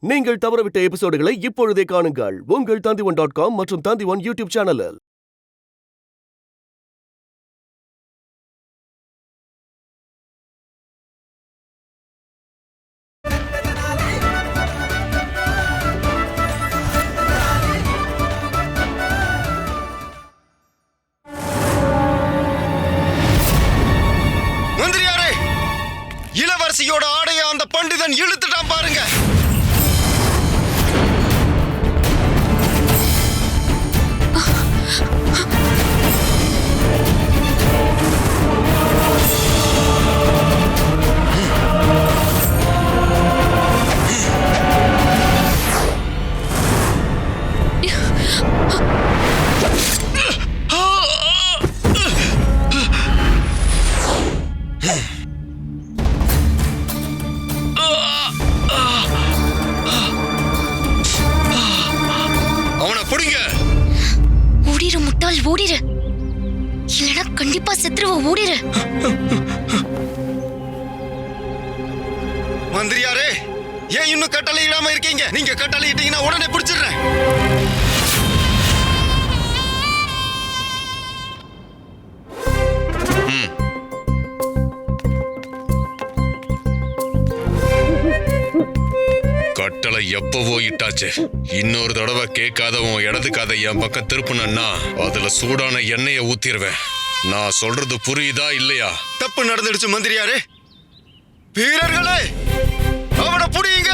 நீங்கள் தவறவிட்ட எபிசோடுகளை இப்பொழுதே காணுங்கள் உங்கள் Tandivan.com மற்றும் Tandivan யூடியூப் சேனலில். மந்திரியாரே, இளவரசியோட ஆடைய அந்த பண்டிதன் இழுத்துட்டான் பாருங்க. ஓடிரு முட்டாள், ஓடிரு, இல்லனா கண்டிப்பா செத்துருவ. ஓடிரு. மந்திரியாரே, ஏன் இன்னும் கட்டளை இடாம இருக்கீங்க? நீங்க கட்டளை இட்டீங்கன்னா உடனே பிடிச்சிடுறேன். கட்டளை எப்பவோ இட்டாச்சு. இன்னொரு தடவை கேட்காதவன் இடது காதை என் பக்கம் திருப்புனா அதுல சூடான எண்ணெயை ஊத்திடுவேன். நான் சொல்றது புரியுதா இல்லையா? தப்பு நடந்துடுச்சு மந்திரியாரே. வீரர்களே, அவனை புடியுங்க.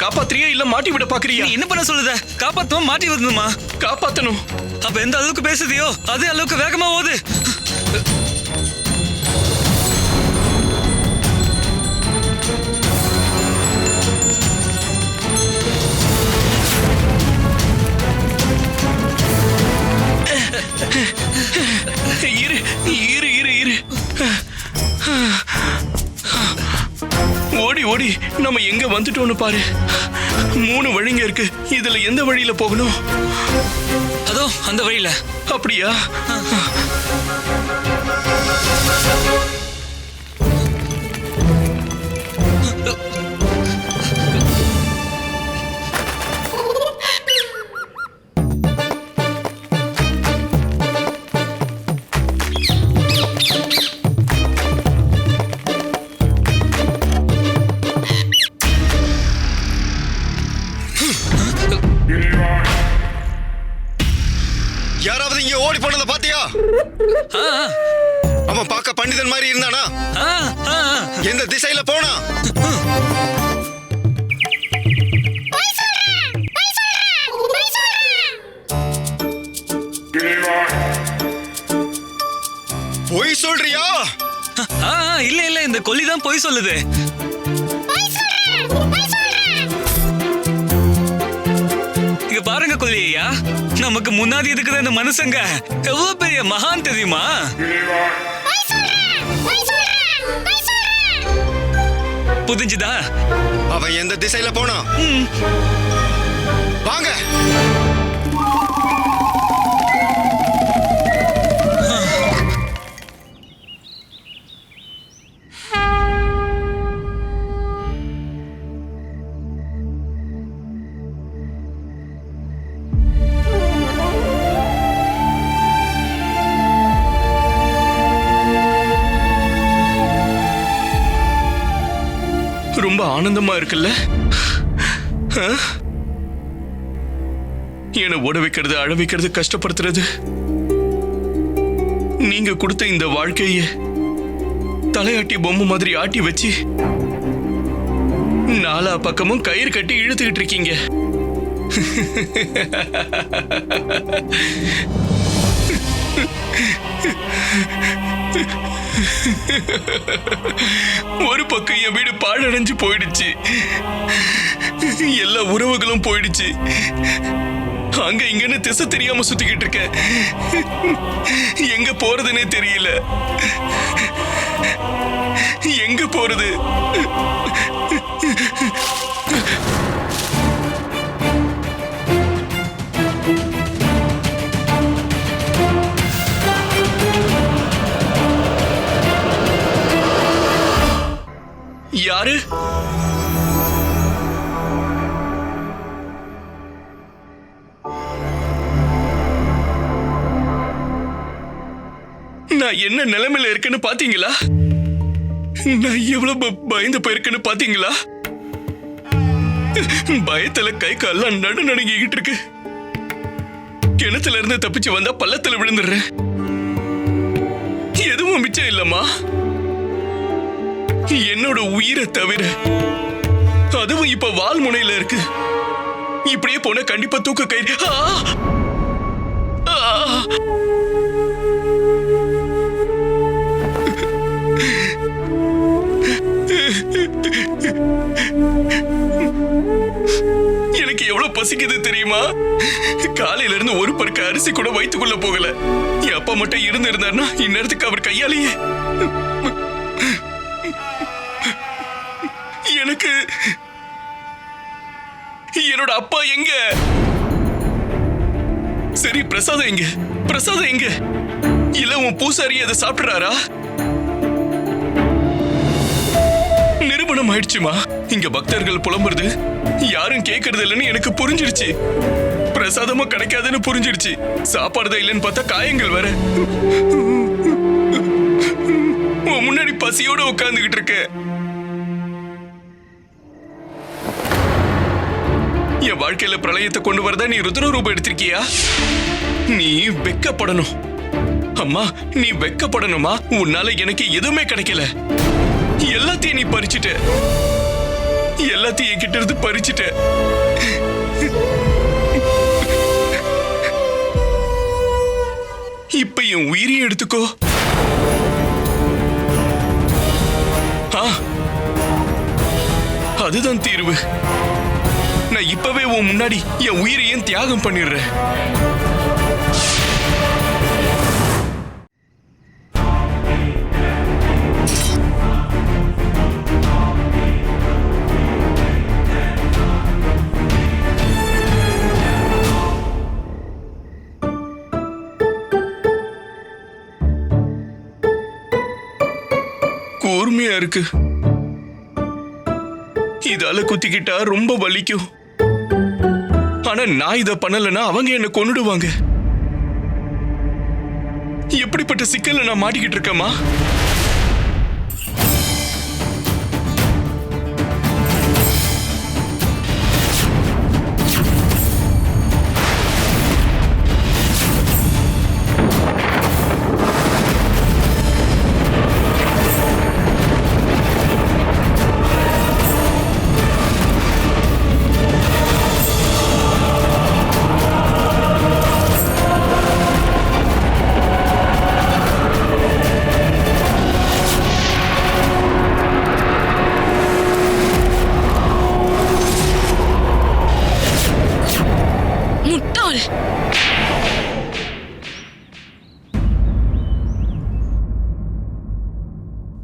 காப்பாத்திரியா இல்ல மாட்டி விட பாக்குறியா? என்ன பண்ண சொல்லுத? காப்பாத்தணும், மாட்டி வரணுமா? காப்பாத்தணும். அப்ப எந்த அளவுக்கு பேசுதியோ அதே அளவுக்கு வேகமா ஓடு. இரு இரு இரு இரு. ஓடி ஓடி நம்ம எங்க வந்துட்டோம்னு பாரு. 3 வழிங்க இருக்கு. இதுல எந்த வழியில போகணும்? அதோ அந்த வழியில. அப்படியா? யாராவது இங்க ஓடி போனதை பாத்தியா? அவன் பார்க்க பண்டிதன் மாதிரி இருந்தானா? எந்த திசையில போனா? பொய் சொல்றியா? இல்ல இல்ல, இந்த கொல்லிதான் பொய் சொல்லுது. இங்க பாருங்க கொல்லியா, நமக்கு முன்னாடி இருக்கிற இந்த மனுஷங்க எவ்வளவு பெரிய மகான் தெரியுமா? புரிஞ்சுதா? அவன் எந்த திசையில போனான்? வாங்க. ரொம்ப ஆனந்தமா இருக்குல்ல? என்னை ஓட வைக்கிறது, அழ வைக்கிறது, கஷ்டப்படுத்துறது, நீங்க கொடுத்த இந்த வாழ்க்கைய தலையாட்டி பொம்மை மாதிரி ஆட்டி வச்சு நாலா பக்கமும் கயிறு கட்டி இழுத்துக்கிட்டு இருக்கீங்க. ஒரு பக்கம் என் வீடு பாழடைஞ்சு போயிடுச்சு, எல்லா உறவுகளும் போயிடுச்சு. அங்க இங்கன்னு திசை தெரியாம சுத்திக்கிட்டு இருக்கேன். எங்க போறதுன்னே தெரியல. எங்க போறது? யாரு? நான் என்ன நிலைமையில இருக்கேன்னு பாத்தீங்களா? நான் எவ்வளவு பயந்து போயிருக்கேன்னு பாத்தீங்களா? பயத்துல கை கால்லாம் நடுநடுங்கிட்டு இருக்கு. கிணத்துல இருந்து தப்பிச்சு வந்தா பள்ளத்துல விழுந்துடுறேன். எதுவும் மிச்சம் இல்லம்மா. என்னோட உயிரை தவிர அதுவும் இப்ப வால் முனையில இருக்கு. இப்படியே போன கண்டிப்பா தூக்க கயிறு. எனக்கு எவ்வளவு பசிக்குது தெரியுமா? காலையில இருந்து ஒரு பருக்க அரிசி கூட வயிற்றுக்குள்ள போகல. என் அப்பா மட்டும் இருந்திருந்தாருன்னா இந்நேரத்துக்கு அவர் கையாலேயே எனக்கு. என்னோட அப்பா எங்க? சரி, பிரசாதம் எங்க? பிரசாதம் எங்க? இல்ல உன் பூசாரி அதை சாப்பிடுறாரா? நிரூபணம் ஆயிடுச்சுமா. இங்க பக்தர்கள் புலம்புறது யாரும் கேட்கறது இல்லைன்னு எனக்கு புரிஞ்சிருச்சு. பிரசாதமும் கிடைக்காதுன்னு புரிஞ்சிருச்சு. சாப்பாடுதான் இல்லைன்னு பார்த்தா காயங்கள் வேற. உன் முன்னாடி பசியோட உட்கார்ந்துகிட்டு இருக்க. என் வாழ்க்கையில பிரளயத்தை கொண்டு வரதா நீ ருத்ர ரூபம் எடுத்திருக்கியா? நீ வெக்கப்படணும் அம்மா, நீ வெக்கப்படணுமா? உன்னால எனக்கு எதுவுமே கிடைக்கல. எல்லாத்தையும் நீ பறிச்சுட்ட. எல்லாத்தையும் என்கிட்ட இருந்து பறிச்சுட்ட. இப்ப என் உயிரையும் எடுத்துக்கோ. அதுதான் தீர்வு. நான் இப்பவே உன் முன்னாடி என் உயிரையும் தியாகம் பண்ணிடுறேன். கூர்மையா இருக்கு. இதால குத்திக்கிட்டா ரொம்ப வலிக்கும். ஆனா நான் இத பண்ணலன்னா அவங்க என்ன கொன்னுடுவாங்க. எப்படிப்பட்ட சிக்கல்ல நான் மாட்டிக்கிட்டு இருக்கேமா?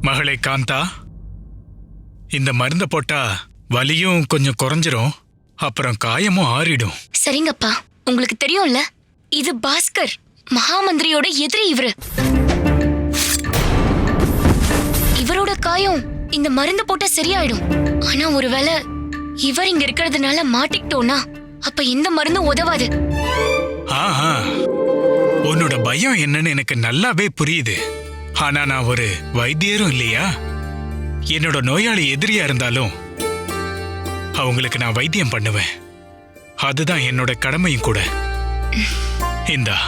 மகளே காந்தா, இந்த மருந்தை போட்டா வலியும் கொஞ்சம் குறைஞ்சிரும், அப்புறம் காயமும் ஆறிடும். சரிங்கப்பா, உங்களுக்கு தெரியும்ல, இது பாஸ்கர் மகாமந்திரியோட எதிரி. இவரோட காயம் இந்த மருந்து போட்டா சரியாயிடும். ஆனா ஒருவேளை இவர் இங்க இருக்கிறதுனால மாட்டிக்கிட்டோம்னா அப்ப இந்த மருந்து உதவாது. ஆஹா, உன்னோட பயம் என்னன்னு எனக்கு நல்லாவே புரியுது. ஆனா நான் ஒரு வைத்தியரும் இல்லையா? என்னோட நோயாளி எதிரியா இருந்தாலும் அவங்களுக்கு நான் வைத்தியம் பண்ணுவேன். அதுதான் என்னோட கடமையும் கூட. இந்தா.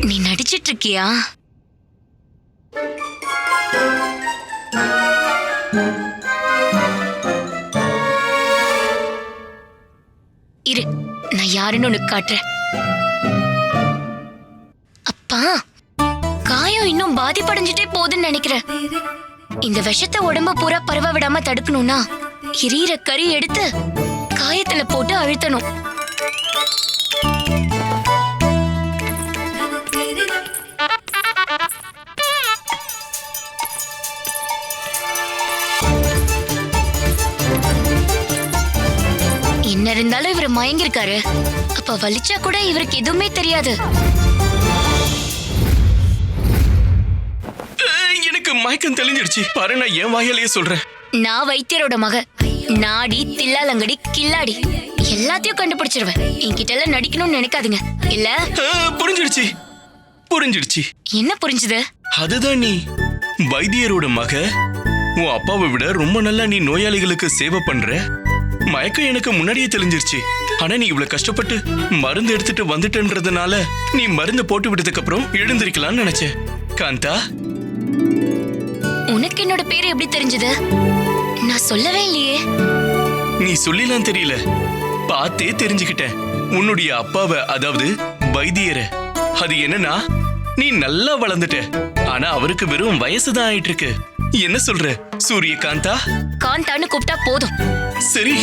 நீ நடிச்சிட்டு இருக்கியா? இரு, நான் யாருன்னு உனக்கு காட்டுறேன். அப்பா, காயம் இன்னும் பாதிப்படைஞ்சிட்டே போகுதுன்னு நினைக்கிறேன். இந்த விஷத்தை உடம்ப பூரா பரவ விடாம தடுக்கணும்னா எரியிற கறி எடுத்து காயத்துல போட்டு அழுத்தணும். என்ன இருந்தாலும் இவர் மயங்கிருக்காரு. அப்ப வலிச்சா கூட இவருக்கு எதுவுமே தெரியாது. எனக்கு மயக்கம் தெளிஞ்சிடுச்சு பாரு, நான் என் வாயாலேயே சொல்றேன். நான் வைத்தியரோட மக. நாடி, தில்லாலங்கடி, கில்லாடி எல்லாத்தையும் கண்டுபிடிச்சிருவேன். என்கிட்ட எல்லாம் நடிக்கணும்னு நினைக்காதீங்க. இல்ல புரிஞ்சிடுச்சு புரிஞ்சிடுச்சு. என்ன புரிஞ்சுது? அதுதான், நீ வைத்தியரோட மக. உன் அப்பாவை விட ரொம்ப நல்லா நீ நோயாளிகளுக்கு சேவை பண்ற. மயக்கம் எனக்கு முன்னாடியே தெரிஞ்சிருச்சு. ஆனா நீ இவ்வளவு கஷ்டப்பட்டு மருந்து எடுத்துட்டு வந்துட்டன்றதுனால நீ மருந்து போட்டு விட்டதுக்கு அப்புறம் எழுந்திருக்கலாம்னு நினைச்சேன். காந்தா, உனக்கு என்னோட பேரு எப்படி தெரிஞ்சது? நான் சொல்லவே இல்லையே. நீ சொல்லிலாம் தெரியல, பார்த்தே தெரிஞ்சுக்கிட்டேன். உன்னுடைய அப்பாவை, அதாவது வைத்தியரை. அது என்னன்னா, நீ நல்லா வளர்ந்துட்ட. ஆனா அவருக்கு வெறும் வயசுதான் ஆயிட்டு இருக்கு. என்ன சொல்ற சூரியகாந்தா? காந்தான்னு கூப்பிட்டா போதும். சரி.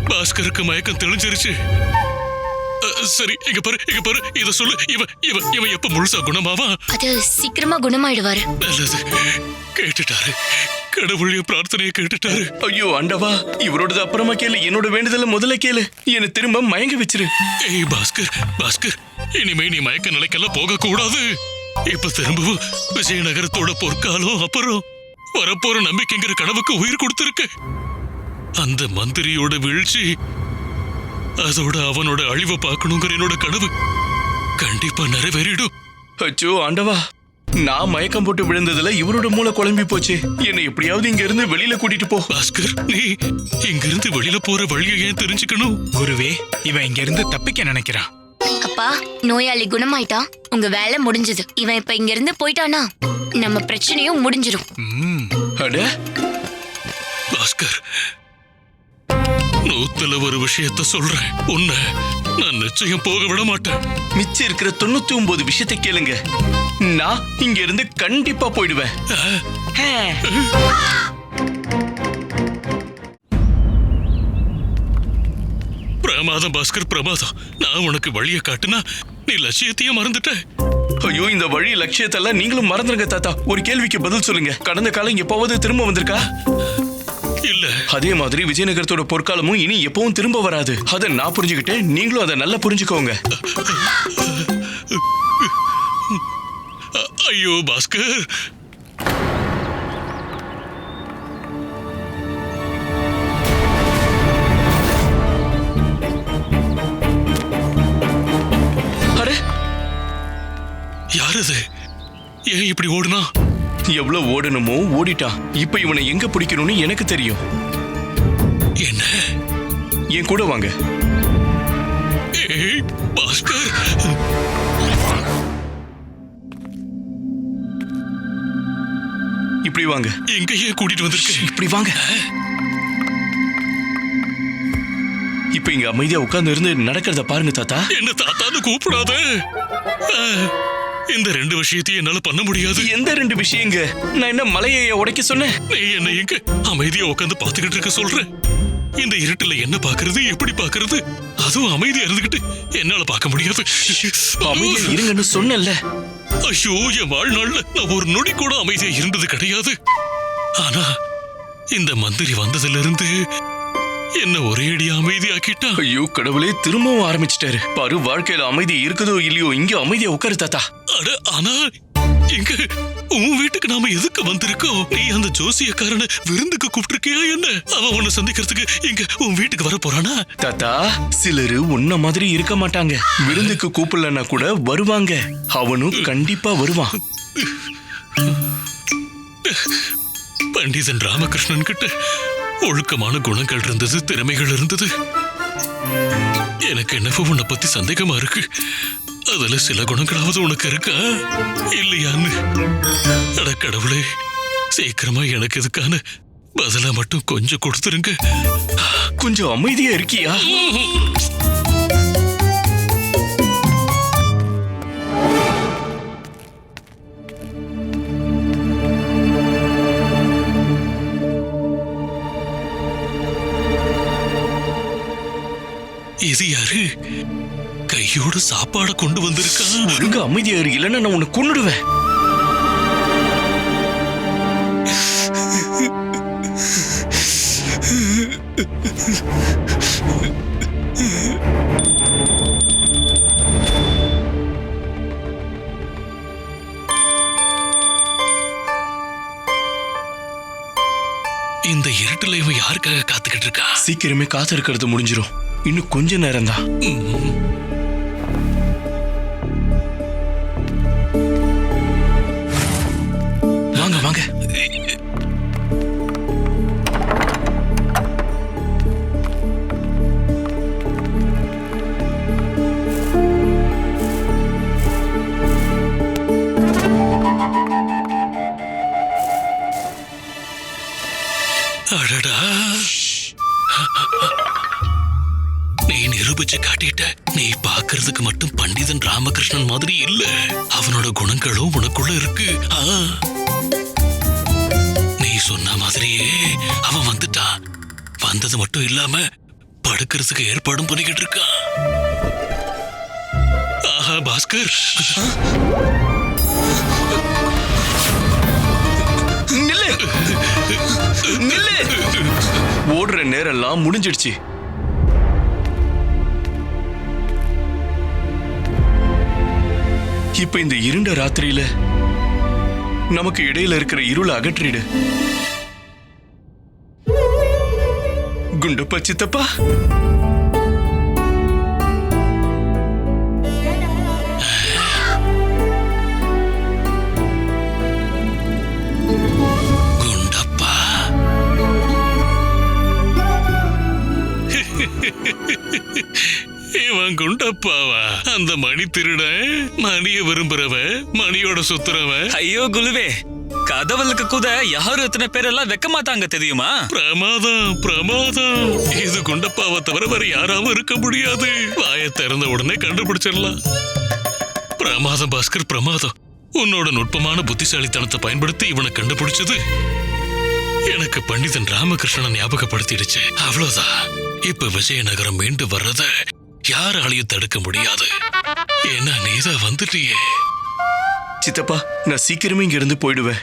பாஸ்கருக்கு மயக்கம் தெளிஞ்சிருச்சு. சரி, இங்க பாரு, இத சொல்லு. இவன் எப்ப முழுசா குணமாவா? அது சீக்கிரமா குணமாயிடுவாரு. நல்லது, கேட்டுட்டாரு. கடவுளுடைய பிரார்த்தனையை கேட்டுட்டாரு. ஐயோ ஆண்டவா, இவரோடது அப்புறமா கேளு, என்னோட வேண்டுதல முதல்ல கேளு. என்ன திரும்ப மயங்க வச்சிரு. ஏய் பாஸ்கர், இனிமே நீ மயக்க நிலைக்கெல்லாம் போக கூடாது. இப்ப திரும்பவும் விஜயநகரத்தோட பொற்காலம், அப்புறம் வரப்போற நம்பிக்கைங்கிற கனவுக்கு உயிர் கொடுத்திருக்க. அந்த மந்திரியோட வீழ்ச்சி, அதோட அவனோட அழிவை பார்க்கணுங்கிற என்னோட கனவு கண்டிப்பா நிறைவேறிடும். அச்சோ ஆண்டவா, நான் மயக்கம் போட்டு விழுந்ததுல இவரோட மூளை குழம்பி போச்சு. என்னை எப்படியாவது இங்க இருந்து வெளியில கூட்டிட்டு போ. பாஸ்கர், நீ இங்க இருந்து வெளியில போற வழியை ஏன் தெரிஞ்சுக்கணும்? குருவே, இவன் இங்க இருந்து தப்பிக்க நினைக்கிறான். அப்பா, நோயாளி குணமாயிட்டா உங்க வேலை முடிஞ்சது. இவன் இப்ப இங்க இருந்து போயிட்டானா நம்ம பிரச்சனையும் முடிஞ்சிரும். அட பாஸ்கர், 100ல ஒரு விஷயத்த சொல்றேன். உன்னை நான் நிச்சயம் போக விட மாட்டேன். மிச்சம் இருக்கிற 99 விஷயத்தை கேளுங்க. நான் இங்க இருந்து கண்டிப்பா போயிடுவேன். பிரமாதம் பாஸ்கர், பிரமாதம். நான் உனக்கு வழியை காட்டுனா நீ லட்சியத்தையும் மறந்துட்ட. ஐயோ, இந்த வழி லட்சியத்தெல்லாம் நீங்களும் மறந்துருங்க தாத்தா. ஒரு கேள்விக்கு பதில் சொல்லுங்க. கடந்த காலம் எப்போவது திரும்ப வந்திருக்கா? இல்ல. அதே மாதிரி விஜயநகரத்தோட பொற்காலமும் இனி எப்பவும் திரும்ப வராது. அதை நான் புரிஞ்சுக்கிட்டேன், நீங்களும் அதை நல்லா புரிஞ்சுக்கோங்க. ஐயோ பாஸ்கர், யாரது? ஏன் இப்படி ஓடுனா? எவ்வளவு ஓடணுமோ ஓடிட்டான். இப்ப இவனை எங்க பிடிக்கணும்னு எனக்கு தெரியும். என்ன? என் கூட வாங்க. ஏய் பாஸ்கர், இப்படி வாங்க. எங்க ஏன் கூட்டிட்டு வந்திருக்க? இப்படி வாங்க. இப்ப இங்க அமைதியா உட்கார்ந்து இருந்து நடக்கிறத பாருங்க தாத்தா. என்ன தாத்தான்னு கூப்பிடாத. இந்த ரெண்டு விஷயத்தையும் என்னால பண்ண முடியாது. எந்த ரெண்டு விஷயங்க? நான் என்ன மலையை உடைக்க சொன்னேன்? நீ என்ன எங்க அமைதியா உட்காந்து பாத்துக்கிட்டு இருக்க சொல்ற? இந்த இருட்டுல என்ன பாக்குறது, எப்படி பாக்குறது? அதுவும் அமைதியா இருந்துகிட்டு என்னால பார்க்க முடியாது. அமைதியா இருங்கன்னு சொன்னேன்ல. ஐயோ, என் வாழ்நாள்ல நான் ஒரு நொடி கூட அமைதியா இருந்தது கிடையாது. ஆனா இந்த மந்திரி வந்ததுல இருந்து என்ன ஒரே அடியா அமைதியாக்கிட்டா. ஐயோ கடவுளே, திரும்பவும் ஆரம்பிச்சிட்டாரு பாரு. வாழ்க்கையில அமைதி இருக்குதோ இல்லையோ, இங்க அமைதியா உட்காரு தாத்தா. அட, ஆனா எங்க உன் வீட்டுக்கு நாம எதுக்கு வந்திருக்கோம்? நீ அந்த ஜோசியக்காரனை விருந்துக்கு கூப்பிட்டிருக்கியா என்ன? அவன் உன்னை சந்திக்கிறதுக்கு இங்க உன் வீட்டுக்கு வர போறானா? தாத்தா, சிலரு உன்ன மாதிரி இருக்க மாட்டாங்க. விருந்துக்கு கூப்பிடலன்னா கூட வருவாங்க. அவனும் கண்டிப்பா வருவான். பண்டிதன் ராமகிருஷ்ணன் கிட்ட ஒழுக்கமான குணங்கள் இருந்தது, திறமைகள் இருந்தது. எனக்கு என்னவோ உன்னை பத்தி சந்தேகமா இருக்கு. அதுல சில குணங்களாவது உனக்கு இருக்கா இல்லையான்னு. அட கடவுளே, சீக்கிரமா எனக்கு இதுக்கான பதிலா மட்டும் கொஞ்சம் கொடுத்துருங்க. கொஞ்சம் அமைதியா இருக்கியா? இது யாரு? கையோட சாப்பாட கொண்டு வந்திருக்கா? ஒழுங்கு அமைதியா இரு, இல்லைன்னா நான் உன்னை கொன்னுடுவேன். இந்த இருட்டுல இவன் யாருக்காக காத்துக்கிட்டு இருக்கா? சீக்கிரமே காத்து இருக்கிறது முடிஞ்சிடும். இன்னும் கொஞ்ச நேரம் தான். வாங்க வாங்க. அடடா, நீ நிரூபிச்சு காட்டிட்ட. நீ பாக்குறதுக்கு மட்டும் பண்டிதன் ராமகிருஷ்ணன் மாதிரி இல்ல. அவனோட குணங்களும் உனக்குள்ள இருக்கு. நீ சொன்ன மாதிரியே அவன் வந்துட்டான். வந்தது மட்டும் இல்லாம படுக்கிறதுக்கு ஏற்பாடும் பண்ணிக்கிட்டு இருக்கான். ஆஹா பாஸ்கர், நில்லு நில்லு. ஓடுற நேரம் எல்லாம் முடிஞ்சிடுச்சு. இப்ப இந்த இருண்ட ராத்திரியில நமக்கு இடையில இருக்கிற இருளை அகற்றிடு. குண்டப்பா சித்தப்பா, குண்டப்பா. இவன் குண்டப்பாவா? அந்த மணி திருடன், மணிய விரும்புறவன், மணியோட சுத்துறவன். ஐயோ குலுவே, கதவலுக்கு கூட யாரும் இத்தனை பேரெல்லாம் வைக்க மாட்டாங்க தெரியுமா? பிரமாதம் பிரமாதம். இது குண்டப்பாவை தவிர வேற யாராவும் இருக்க முடியாது. வாயை திறந்த உடனே கண்டுபிடிச்சிடலாம். பிரமாதம் பாஸ்கர், பிரமாதம். உன்னோட நுட்பமான புத்திசாலித்தனத்தை பயன்படுத்தி இவனை கண்டுபிடிச்சது எனக்கு பண்டிதன் ராமகிருஷ்ணன் ஞாபகப்படுத்திடுச்சு. அவ்வளவுதான். இப்ப விஜயநகரம் மீண்டு வர்றத யாராலையும் தடுக்க முடியாது. ஏன்னா நீதான் வந்துட்டியே. சித்தப்பா, நான் சீக்கிரமே இங்க இருந்து போயிடுவேன்.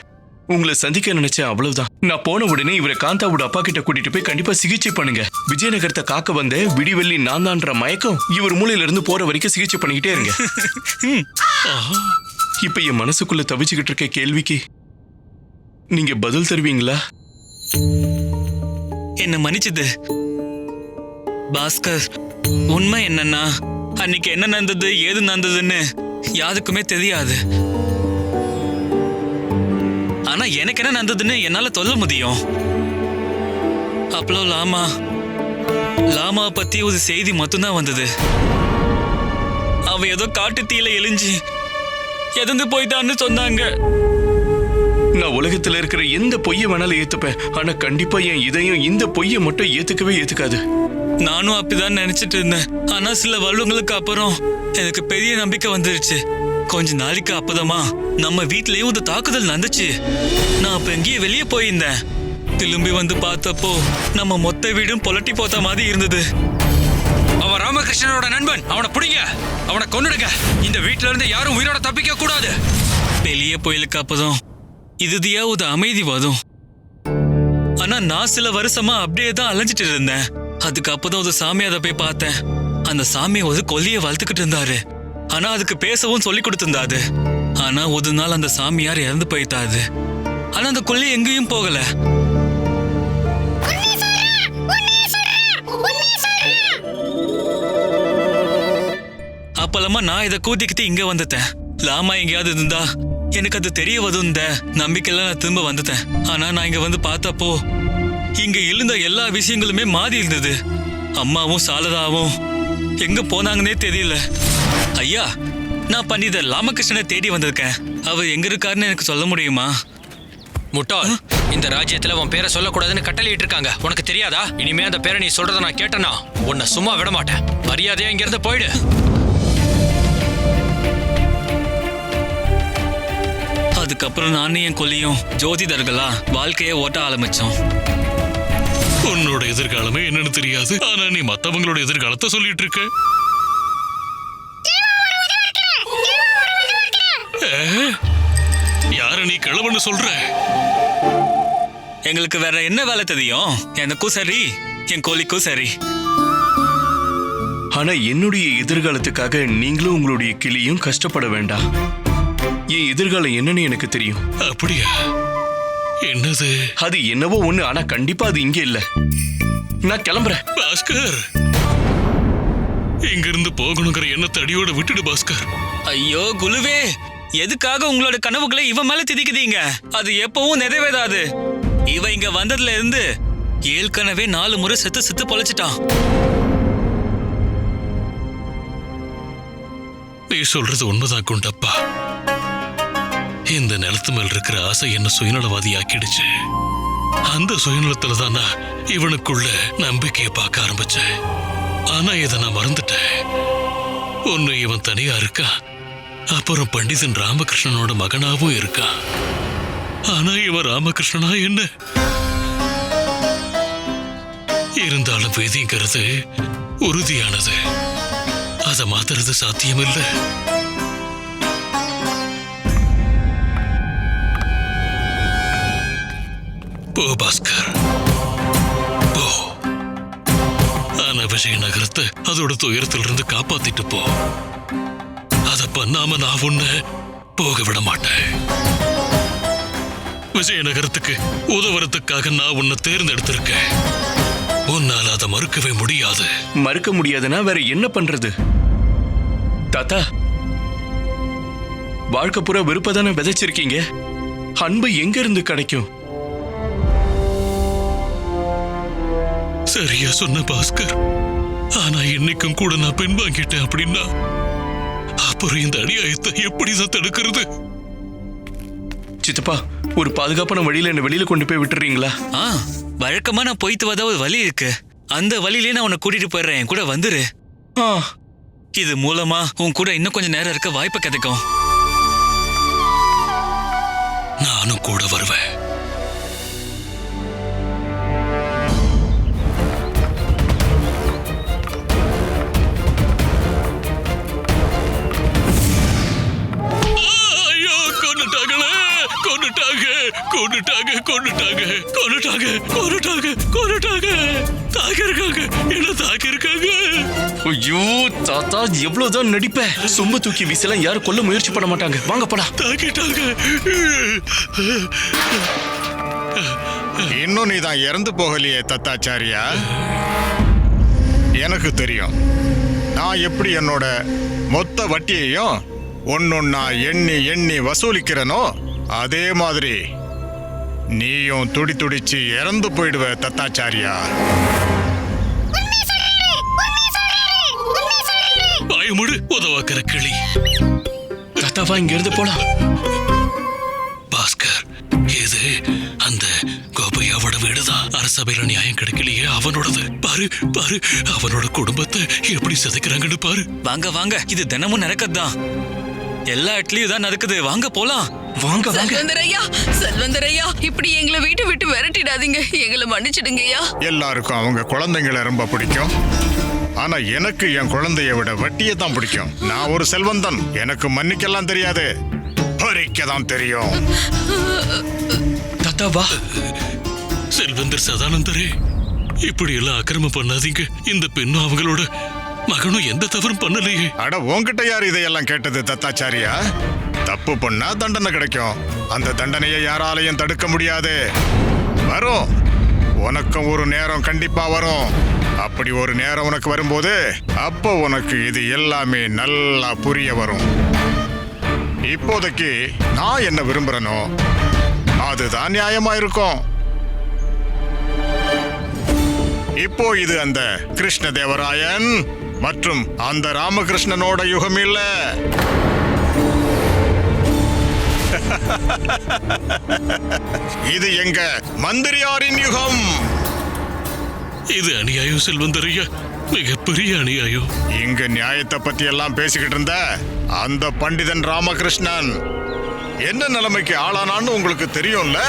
உங்களை சந்திக்க நினைச்சேன், அவ்வளவுதான். நான் போன உடனே இவரை காந்தாவோட அப்பா கிட்ட கூட்டிட்டு போய் கண்டிப்பா சிகிச்சை பண்ணுங்க. விஜயநகரத்தை காக்க வந்த விடிவெள்ளி நான் தான்ற மயக்கம் இவர் மூலையில இருந்து போற வரைக்கும் சிகிச்சை பண்ணிக்கிட்டே இருங்க. இப்ப என் மனசுக்குள்ள தவிச்சுக்கிட்டு இருக்க கேள்விக்கு நீங்க பதில் தருவீங்களா? என்ன மன்னிச்சது பாஸ்கர். உண்மை என்னன்னா, அன்னைக்கு என்ன நடந்தது ஏது நடந்ததுன்னு யாருக்குமே தெரியாது. ஆனா எனக்கு என்ன நடந்ததுன்னு என்னால சொல்ல முடியும். அப்போ லாமா பத்தி ஒரு செய்தி மட்டும்தான் வந்தது. அவ ஏதோ காட்டு தீயில எழிஞ்சு எதந்து போயிட்டான்னு சொன்னாங்க. நான் உலகத்துல இருக்கிற எந்த பொய்யை வேணாலும் ஏத்துப்பேன். ஆனா கண்டிப்பா என் இதயம் இந்த பொய்யை மட்டும் ஏத்துக்கவே ஏத்துக்காது. நானும் அப்படிதான் நினைச்சிட்டு இருந்தேன். ஆனா சில வருடங்களுக்கு அப்புறம் எனக்கு பெரிய நம்பிக்கை வந்துருச்சு. கொஞ்ச நாளைக்கு அப்பதமா நம்ம வீட்லயும் ஒரு தாக்குதல் நடந்துச்சு. நான் அப்ப எங்கேயே வெளியே போயிருந்தேன். திரும்பி வந்து பார்த்தப்போ நம்ம மொத்த வீடும் பொலட்டி போத்த மாதிரி இருந்தது. அவன் ராமகிருஷ்ணனோட நண்பன். அவனை பிடிங்க, அவனை கொன்னுடுங்க. இந்த வீட்ல இருந்து யாரும் உயிரோட தப்பிக்க கூடாது. வெளியே போயிலுக்கு அப்பதான் இதுதியா ஒரு அமைதி வரும். ஆனா நான் சில வருஷமா அப்படியே தான் அலைஞ்சிட்டு இருந்தேன். அதுக்கு அப்பதான் ஒரு சாமியாரை போய் பார்த்தேன். அந்த சாமி ஒரு கொல்லியை வளர்த்துக்கிட்டு இருந்தாரு. ஆனா அதுக்கு பேசவும் சொல்லி கொடுத்திருந்தாரு. ஆனா ஒரு நாள் அந்த சாமியார் இறந்து போயிட்டாரு. ஆனா அந்த கொல்லி எங்கேயும் போகல. அப்பலமா நான் இதை கூட்டிக்கிட்டு இங்க வந்துட்டேன். லாமா எங்கேயாவது இருந்தா எனக்கு அது தெரிய வரும் நம்பிக்கையில நான் திரும்ப வந்துட்டேன். ஆனா நான் இங்க வந்து பார்த்தப்போ இங்க எழுந்த எல்லா விஷயங்களுமே மாறி இருந்தது. அம்மாவும் சாரதாவும் எங்க போனாங்கன்னே தெரியல. ஐயா, நான் பண்டிதர் ராமகிருஷ்ணனை தேடி வந்திருக்கேன். அவர் எங்க இருக்காருன்னு எனக்கு சொல்ல முடியுமா? முட்டாள், இந்த ராஜ்யத்துல உன் பேரை சொல்லக்கூடாதுன்னு கட்டளையிட்டு இருக்காங்க. உனக்கு தெரியாதா? இனிமே அந்த பேரை நீ சொல்றத நான் கேட்டனா உன்னை சும்மா விட மாட்டேன். மரியாதையா இங்க இருந்து போயிடு. அதுக்கப்புறம் நானும் என் கொல்லியும் ஜோதிடர்களா வாழ்க்கைய ஓட்ட ஆரம்பிச்சோம். உன்னோட எதிர்காலமே என்னன்னு தெரியாது. ஆனா நீ மத்தவங்களோட எதிர்காலத்தை சொல்லிட்டு இருக்க. யார நீ கிழவன்னு சொல்ற? எங்களுக்கு வேற என்ன வேலை தெரியும்? எனக்கும் சரி, என் கோழிக்கும் சரி. ஆனா என்னுடைய எதிர்காலத்துக்காக நீங்களும் உங்களுடைய கிளியும் கஷ்டப்பட வேண்டாம். என் எதிர்காலம் என்னன்னு எனக்கு தெரியும். அப்படியா? என்னது? அது என்னவோ ஒண்ணு, ஆனா கண்டிப்பா அது இங்க இல்ல. நான் கிளம்புறேன். பாஸ்கர், இங்க இருந்து போகணுங்கிற எண்ணத்தை அடியோட விட்டுடு பாஸ்கர். ஐயோ குலுவே, எதுக்காக உங்களோட கனவுகளை இவன் மேல திதிக்குதீங்க? அது எப்பவும் நிறைவேறாது. இவ இங்க வந்ததுல இருந்து ஏற்கனவே 4 முறை செத்து பொழைச்சிட்டான். நீ சொல்றது உண்மைதான் குண்டப்பா. இந்த நிலத்து மேல் இருக்கிற ஆசை என்ன சுயநலவாதி ஆக்கிடுச்சு. அந்த சுயநலத்துல தானா இவனுக்குள்ள நம்பிக்கையை பார்க்க ஆரம்பிச்சேன். ஆனா இதை நான் மறந்துட்டேன். ஒன்னு இவன் தனியா இருக்கான், அப்புறம் பண்டிதன் ராமகிருஷ்ணனோட மகனாவும் இருக்கான். ஆனா இவன் ராமகிருஷ்ணனா என்ன? இருந்தாலும் விதிங்கிறது உறுதியானது. அதை மாத்துறது சாத்தியமில்லை. போ பாஸ்கர், போ. ஆனா விஜயநகரத்தை அதோட துயரத்திலிருந்து காப்பாத்திட்டு போ. அதை பண்ணாம நான் உன்னை போக விட மாட்டேன். விஜயநகரத்துக்கு உதவுறதுக்காக நான் உன்னை தேர்ந்தெடுத்திருக்கேன். உன்னால அதை மறுக்கவே முடியாது. மறுக்க முடியாதுன்னா வேற என்ன பண்றது? தாத்தா, வாழ்க்கை பூரா வெறுப்பதானே விதைச்சிருக்கீங்க. அன்பு எங்க இருந்து கிடைக்கும்? சரியா சொன்ன பாஸ்கர். ஆனா இன்னைக்கும் கூட நான் பின்வாங்கிட்டேன் அப்படின்னா அப்புறம் இந்த அநியாயத்தை எப்படிதான் தடுக்கிறது? சித்தப்பா, ஒரு பாதுகாப்பான வழியில என்ன வெளியில கொண்டு போய் விட்டுறீங்களா? வழக்கமா நான் போயிட்டு வந்தா ஒரு வழி இருக்கு. அந்த வழியிலே நான் உன்னை கூட்டிட்டு போயிடுறேன். என் கூட வந்துரு. இது மூலமா உன் கூட இன்னும் கொஞ்சம் நேரம் இருக்க வாய்ப்பு கிடைக்கும். நானும் கூட வருவேன். ஐயோ தாத்தா, எவ்வளவுதான் நடிப்ப? சொம்ப தூக்கி வீசலாம் யாரும் கொல்ல முயற்சி பண்ண மாட்டாங்க. வாங்க போடா. இன்னும் நீ தான் இறந்து போகலையே தத்தாச்சாரியா. எனக்கு தெரியும். நான் எப்படி என்னோட மொத்த வட்டியையும் ஒன்னொன்னா எண்ணி எண்ணி வசூலிக்கிறனோ அதே மாதிரி நீயும் துடி துடிச்சு இறந்து போயிடுவ தத்தாச்சாரியா. பயமுடு உதவாக்கிற கிளி. தாத்தாவா, இங்க இருந்து போலாம். பாஸ்கர், இது அந்த கோபையாவோட வீடுதான். அரசபையில நியாயம் கிடைக்கலையே அவனோடது. பாரு பாரு, அவனோட குடும்பத்தை எப்படி சிதைக்கிறாங்கன்னு பாரு. வாங்க வாங்க, இது தினமும் நடக்கத்தான். எல்லா இடத்துலயும் தான் நடக்குது. வாங்க போலாம். வாங்க வாங்க. செல்வந்தரையா, செல்வந்தரையா, இப்படி எங்களை வீட்டை விட்டு விரட்டிடாதீங்க. எங்களை மன்னிச்சிடுங்கய்யா. எல்லாருக்கும் அவங்க குழந்தைங்களை ரொம்ப பிடிக்கும். ஆனா எனக்கு என் குழந்தைய விட வட்டியை தான் பிடிக்கும். நான் ஒரு செல்வந்தன். எனக்கு மன்னிக்கலாம் தெரியாது, பறிக்க தான் தெரியும். தாத்தா வா. செல்வந்தர் சதானந்தரே, இப்படி எல்லாம் அக்கிரமம் பண்ணாதீங்க. இந்த பெண்ணும் அவங்களோட மகனும் எந்த தவறும் பண்ணலையே. அட உன்கிட்ட யார் இதையெல்லாம் கேட்டது தத்தாச்சாரியா? தப்பு பண்ணா தண்டனை கிடைக்கும். அந்த தண்டனையை யாராலையும் தடுக்க முடியாது. வரும், உனக்கும் ஒரு நேரம் கண்டிப்பா வரும். அப்படி ஒரு நேரம் உனக்கு வரும்போது அப்போ உனக்கு இது எல்லாமே நல்லா புரிய வரும். இப்போதைக்கு நான் என்ன விரும்புறேனோ அதுதான் நியாயமா இருக்கும். இப்போ இது அந்த கிருஷ்ணதேவராயன் மற்றும் அந்த ராமகிருஷ்ணனோட யுகம் இல்ல. இது எங்க மந்திரியாரின் யுகம். இது அநியாயம் செல்வந்தரையா, மிகப்பெரிய அநியாயம். இங்க நியாயத்தை பத்தி எல்லாம் பேசிக்கிட்டு இருந்த அந்த பண்டிதன் ராமகிருஷ்ணன் என்ன நிலைமைக்கு ஆளானான்னு உங்களுக்கு தெரியும்ல.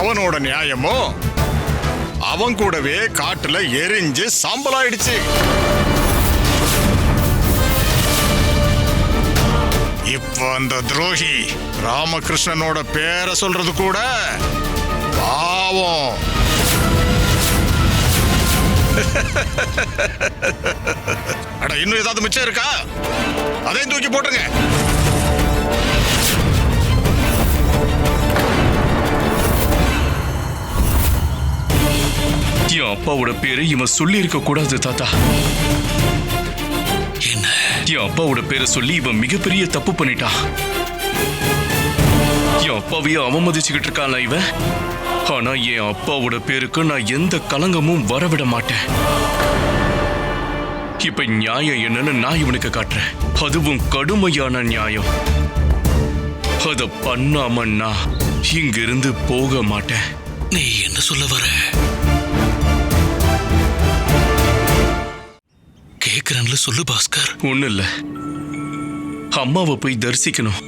அவனோட நியாயமோ அவன் கூடவே காட்டுல எரிஞ்சு சாம்பலாயிடுச்சு. இப்போ அந்த துரோகி ராமகிருஷ்ணனோட பேரை சொல்றது கூட பாவம். அட இன்னும் ஏதாவது மிச்சம் இருக்கா? அதையும் தூக்கி போட்டுருங்க. என் அப்பாவோட பேரு இவன் சொல்லி இருக்க கூடாது தாத்தா. என்ன? என் அப்பாவோட பேரை சொல்லி இவன் மிகப்பெரிய தப்பு பண்ணிட்டான். என் அப்பாவையும் அவமதிச்சுக்கிட்டு இருக்கான்ல இவன். ஆனா என் அப்பாவோட பேருக்கு நான் எந்த கலங்கமும் வரவிட மாட்டேன். இப்ப நியாயம் என்னன்னு நான் இவனுக்கு காட்டுறேன். அதுவும் கடுமையான நியாயம். அத பண்ணாம நான் இங்கிருந்து போக மாட்டேன். நீ என்ன சொல்ல வர? கேக்குறேன்ல, சொல்லு பாஸ்கர். ஒண்ணு இல்ல, அம்மாவை போய் தரிசிக்கணும்.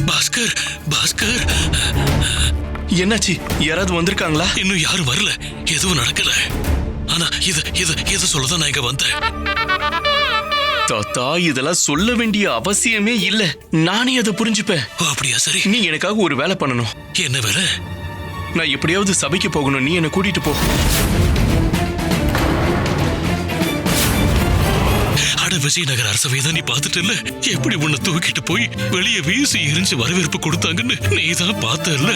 பாஸ்கர், பாஸ்கர், என்னாச்சு? யாராவது வந்திருக்காங்களா? இன்னும் யாரும் வரல, எதுவும் நடக்கல. ஆனா இது சொல்லதான் நான் இங்க வந்தேன். தாத்தா, இதெல்லாம் சொல்ல வேண்டிய அவசியமே இல்ல. நானே அதை புரிஞ்சுப்பேன். ஓ, அப்படியா? சரி, நீ எனக்காக ஒரு வேலை பண்ணணும். என்ன வேலை? நான் எப்படியாவது சபைக்கு போகணும். நீ என்னை கூட்டிட்டு போ. அட விஜயநகர் அரசவை தான் நீ பார்த்துட்டு இல்ல, எப்படி உன்னை தூக்கிட்டு போய் வெளியே வீசி எரிஞ்சு வரவேற்பு கொடுத்தாங்கன்னு நீ தான் பார்த்தல்ல.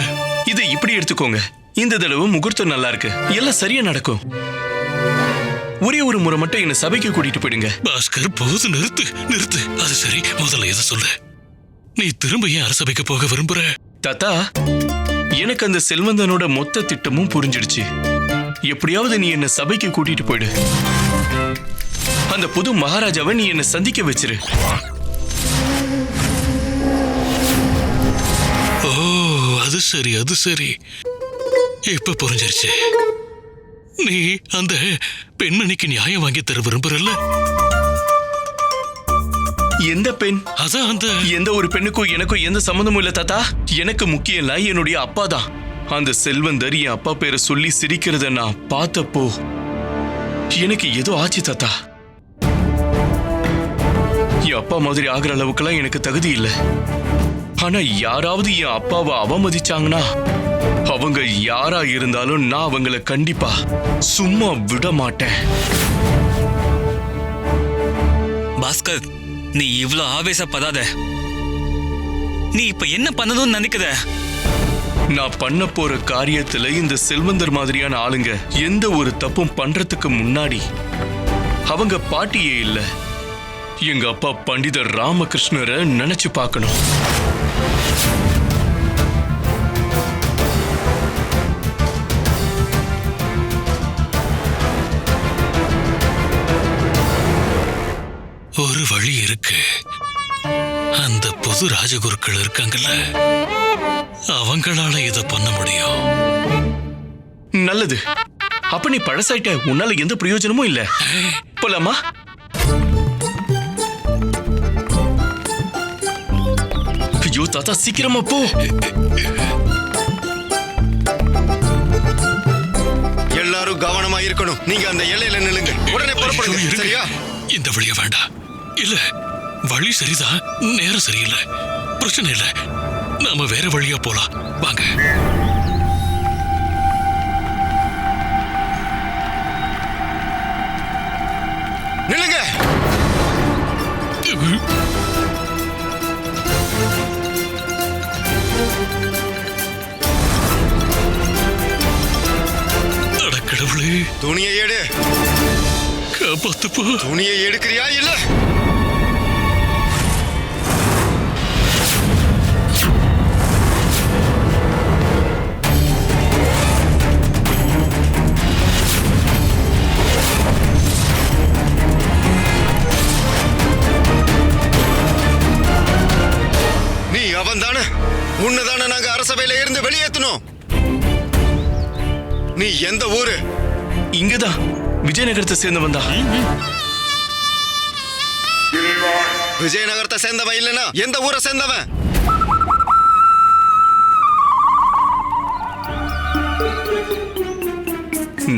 இதை இப்படி எடுத்துக்கோங்க. இந்த தடவை முகூர்த்தம் நல்லா இருக்கு, எல்லாம் சரியா நடக்கும். ஒரே ஒரு முறை மட்டும் என்ன சபைக்கு கூட்டிட்டு போயிடுங்க. பாஸ்கர், போது, நிறுத்து நிறுத்து. அது சரி, முதல்ல எதை சொல்லு. நீ திரும்ப ஏன் அரசபைக்கு போக விரும்புற? தாத்தா, எனக்கு அந்த செல்வந்தனோட மொத்த திட்டமும் புரிஞ்சிடுச்சு. எப்படியாவது நீ என்ன சபைக்கு கூட்டிட்டு போயிடு. அந்த புது மகாராஜாவை நீ என்ன சந்திக்க வச்சிரு. ஓ, அது சரி, அது சரி. இப்ப புரிஞ்சிருச்சு. நீ அந்த பெண்மணிக்கு நியாயம் வாங்கி தர விரும்புறல்ல? எந்த பெண்? அதான் அந்த எந்த ஒரு பெண்ணுக்கும் எனக்கும் எந்த சம்மந்தமும் இல்ல தாத்தா. எனக்கு முக்கியம் இல்ல, என்னுடைய அப்பா தான். அந்த செல்வந்தர் என் அப்பா பேரை சொல்லி சிரிக்கிறத நான் பார்த்தப்போ எனக்கு ஏதோ ஆச்சு தாத்தா. என் அப்பா மாதிரி ஆகிற அளவுக்குலாம் எனக்கு தகுதி இல்லை. ஆனா யாராவது என் அப்பாவை அவமதிச்சாங்கன்னா, அவங்க யாரா இருந்தாலும் நான் அவங்கள கண்டிப்பா சும்மா விட மாட்டேன். பாஸ்கர், நீ இவ்ளோ ஆவேசப்படாத. நீ இப்ப என்ன பண்ணணும்னு நினைக்கிற? நான் பண்ண போற காரியத்துல இந்த செல்வந்தர் மாதிரியான ஆளுங்க எந்த ஒரு தப்பும் பண்றதுக்கு முன்னாடி அவங்க பாட்டியே இல்ல, எங்க அப்பா பண்டிதர் ராமகிருஷ்ணரை நினைச்சு பார்க்கணும். ஒரு வழி இருக்கு. அந்த புது ராஜகுருக்கள் இருக்காங்கல்ல, அவங்களால இத பண்ண முடியும். நல்லது. அப்ப நீ பழசாயிட்ட, உன்னால எந்த பிரயோஜனமும் இல்ல. போலாமா? ஐயோ தாத்தா, சீக்கிரமா போ. எல்லாரும் கவனமா இருக்கணும். நீங்க அந்த எல்லையில நில்லுங்க. உடனே புறப்படுங்க. சரியா? இந்த வழிய வேண்டாம். இல்ல, வழி சரிதான், நேரம் சரியில்லை. பிரச்சனை இல்ல, நாம வேற வழியா போலாம். வாங்க. நில்லுங்க. கடவுளே, துணியை எடு. காப்பாத்துப்பா. துணியை எடுக்கிறியா இல்ல? நீ அவன் தானே? உன்னதானே நாங்க அரசவையில இருந்து வெளியேற்றணும். நீ எந்த ஊரு? இங்கதான், விஜயநகரத்தை சேர்ந்தவன் தான். விஜயநகரத்தை சேர்ந்தவன் இல்லனா எந்த ஊரை சேர்ந்தவன்?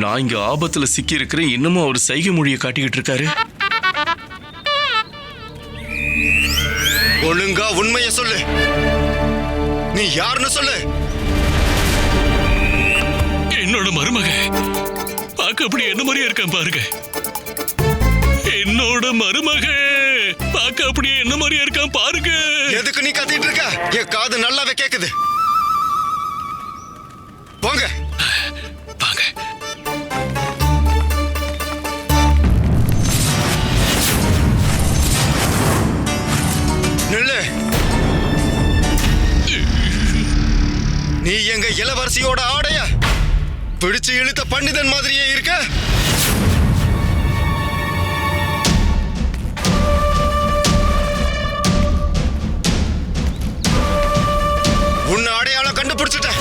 நான் இங்க ஆபத்துல சிக்கி இருக்கிறேன். இன்னமும் அவர் சைகை மொழியை காட்டிக்கிட்டு இருக்காரு. ஒழுங்கா உண்மையை சொல்லு. நீ யாருன்னு சொல்லு. என்னோட மருமக பார்க்க அப்படி என்ன மாதிரியா இருக்கான் பாருங்க. என்னோட மருமக பார்க்க அப்படியே என்ன மாதிரியா இருக்கான் பாருங்க. எதுக்கு நீ கத்திட்டு இருக்க? என் காது நல்லாவே கேக்குது. போங்க. வாங்க. நில்லு. நீ எங்க இளவரசியோட ஆடைய பிடிச்சு இழுத்த பண்டிதன் மாதிரியே இருக்க. உன்னை அடையாளம் கண்டுபிடிச்சிட்டேன்.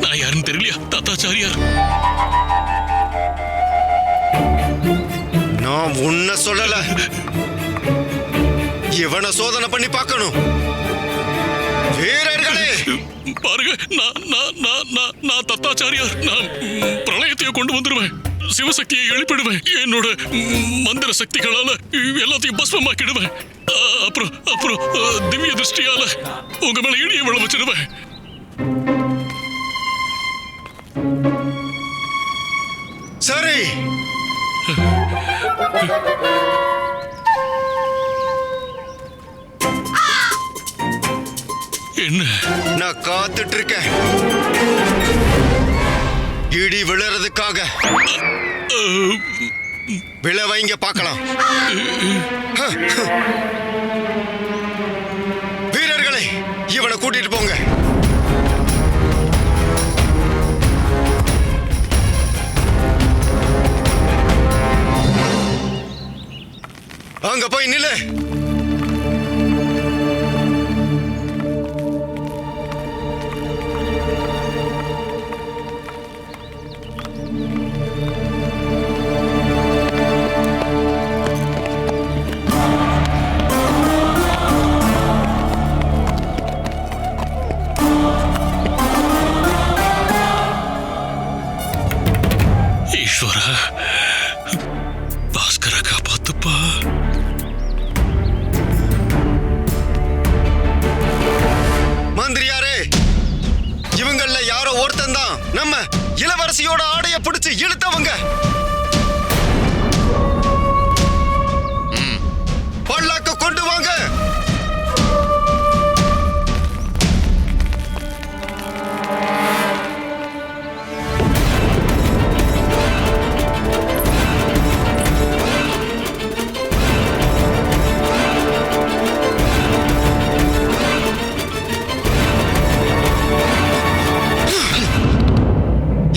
நான் யாருன்னு தெரியலையா தாத்தாச்சாரியார்? நான் உன்னை சொல்லல. இவனை சோதனை பண்ணி பார்க்கணும். வீரர்களே, பாருங்க, நான் தத்தாச்சாரியார். நான் பிரளயத்தையே கொண்டு வந்துடுவேன். சிவசக்தியை எழுப்பிடுவேன். என்னோட மந்திர சக்திகளால எல்லாத்தையும் பஸ்மமாக்கிடுவேன். அப்புறம் திவ்ய திருஷ்டியால உங்க மேல இடியை விழ வச்சிடுவேன். சரி. என்ன? நான் காத்துட்டு இருக்கேன் இடி விழுறதுக்காக. விழ வைங்க பார்க்கலாம். வீரர்களே, இவனை கூட்டிட்டு போங்க. அங்க போய் நில்லு. இளவரசியோட ஆடைய பிடிச்சு இழுத்தவங்க. பல்லாக்க கொண்டு வாங்க.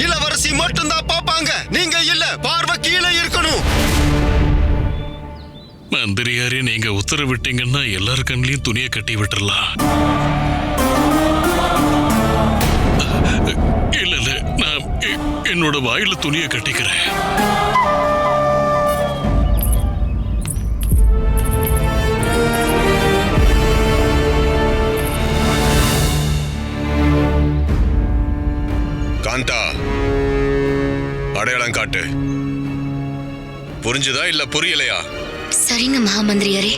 இளவரசி மட்டும்தான் பாப்பாங்க, நீங்க இல்ல. பார்வை கீழே இருக்கணும். மந்திரியாரே, நீங்க உத்தரவிட்டீங்கன்னா எல்லார் கண்ணிலையும் துணியை கட்டி விட்டுறலாம். இல்ல இல்ல, நான் என்னோட வாயில துணியை கட்டிக்கிறேன். காந்தா, அடையாளம் காட்டு. புரிஞ்சுதா இல்ல புரியலையா? சரிங்க மகாமந்திரியாரே.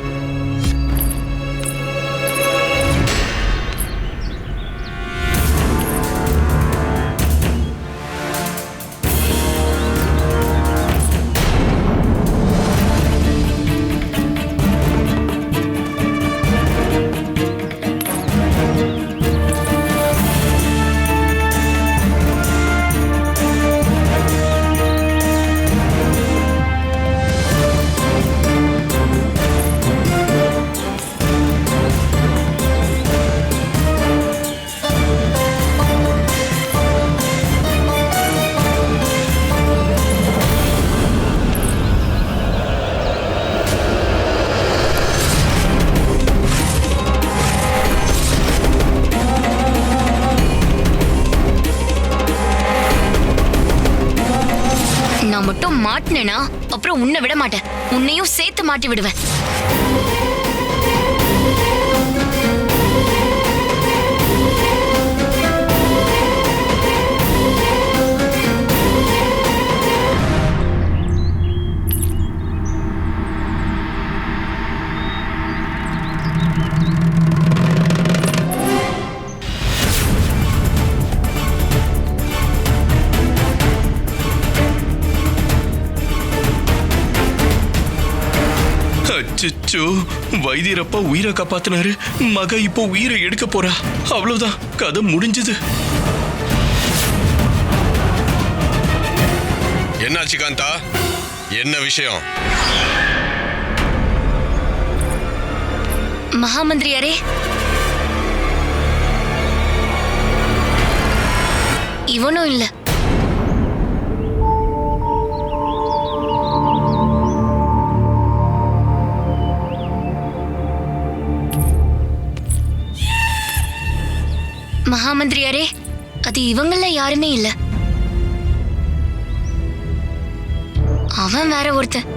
நான் மட்டும் மாட்டினேனா அப்புறம் உன்னை விட மாட்டேன். உன்னையும் சேர்த்து மாட்டி விடுவேன். அச்சோ, வைத்தியரப்பா உயிரை காப்பாத்தினாரு. மக இப்போ உயிரை எடுக்க போறா. அவ்வளவுதான், கதை முடிஞ்சது. என்னாச்சு காந்தா? என்ன விஷயம்? மகாமந்திரியாரே, இவனும் இல்ல. மகாமந்திரியாரே, அது இவங்கள யாருமே இல்ல. அவன் வேற ஒருத்தன்.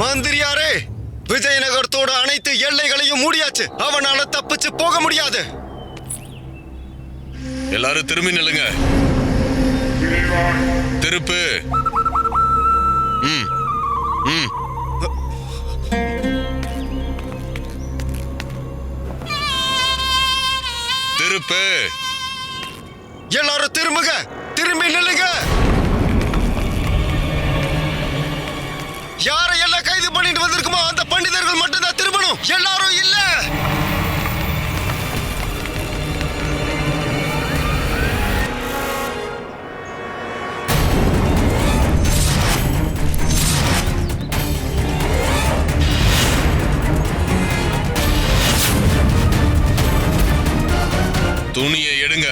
மந்திரியாரே, விஜயநகரத்தோட அனைத்து எல்லைகளையும் மூடியாச்சு. அவனால தப்பிச்சு போக முடியாது. எல்லாரும் திரும்பி நில்லுங்க. திருப்பு. திருப்பு. எல்லாரும் திரும்புங்க. திரும்பி நில்லுங்க. யாரை எல்லாம் கைது பண்ணிட்டு வந்திருக்குமோ அந்த பண்டிதர்கள் மட்டும்தான் திரும்பணும். எல்லாரும் இல்ல. துணியை எடுங்க.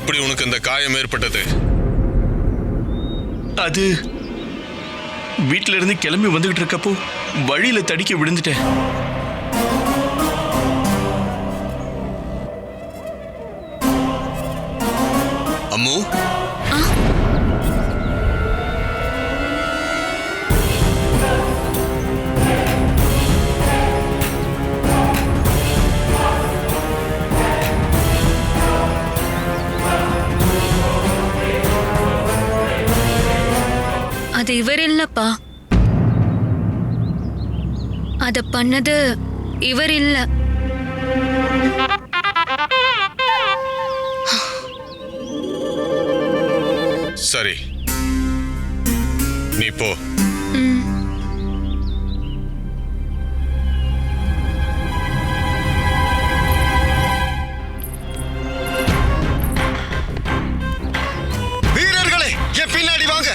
எப்படி உனக்கு இந்த காயம் ஏற்பட்டது? அது வீட்ல இருந்து கிளம்பி வந்துகிட்டு இருக்கப்போ வழியில தடிக்க விழுந்துட்டேன். அம்மு, அது இவர் இல்லப்பா. அத பண்ணது இவர் இல்ல. சரி, நீ போ. வீரர்களே, என் பின்னாடி வாங்க.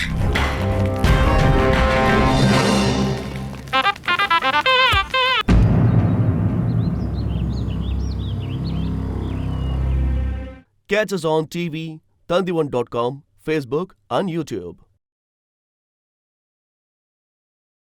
Catch us on TV, Tandivan.com, Facebook and YouTube.